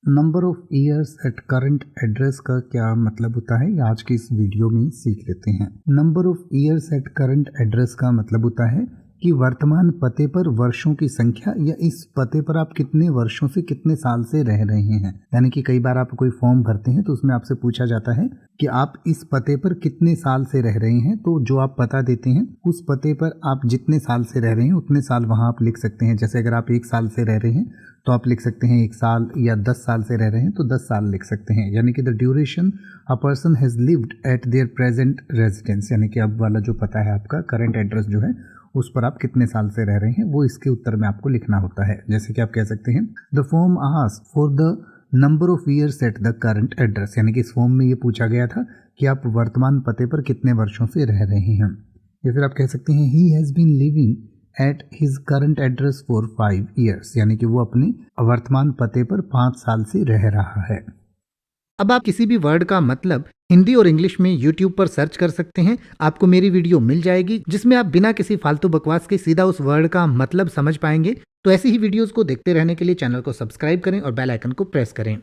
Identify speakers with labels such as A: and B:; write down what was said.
A: Number of years at current address का क्या मतलब होता है, ये आज की इस वीडियो में सीख लेते हैं। Number of years at current address का मतलब होता है कि वर्तमान पते पर वर्षों की संख्या, या इस पते पर आप कितने वर्षों से, कितने साल से रह रहे हैं। यानी कि कई बार आप कोई फॉर्म भरते हैं तो उसमें आपसे पूछा जाता है कि आप इस पते पर कितने साल से रह रहे हैं, तो जो आप पता देते हैं उस पते पर आप जितने साल से रह रहे हैं उतने साल वहां आप लिख सकते हैं। जैसे अगर आप 1 साल से रह रहे हैं तो आप लिख सकते हैं 1 साल, या 10 साल से रह रहे हैं तो 10 साल लिख सकते हैं। यानी कि the duration a person has lived eight there present residence, यानी कि अब वाला जो पता है आपका करंट एड्रेस जो है उस पर आप कितने साल से रह रहे हैं, वो इसके उत्तर में आपको लिखना होता है। जैसे कि आप कह सकते हैं the form asks for the number of years at the current address, यानी कि इस फॉर्म में ये पूछा गया था कि आप वर्तमान पते पर कितने वर्षों से रह रहे हैं। या फिर आप कह सकते हैं he has been living at his current address for 5 years, यानी कि वो अपने वर्तमान पते पर 5 साल से रह रहा है।
B: अब आप किसी भी वर्ड का मतलब हिंदी और इंग्लिश में YouTube पर सर्च कर सकते हैं। आपको मेरी वीडियो मिल जाएगी जिसमें आप बिना किसी फालतू बकवास के सीधा उस वर्ड का मतलब समझ पाएंगे। तो ऐसी ही वीडियोस को देखते रहने के लिए चैनल को सब्सक्राइब करें और बेल आइकन को प्रेस करें।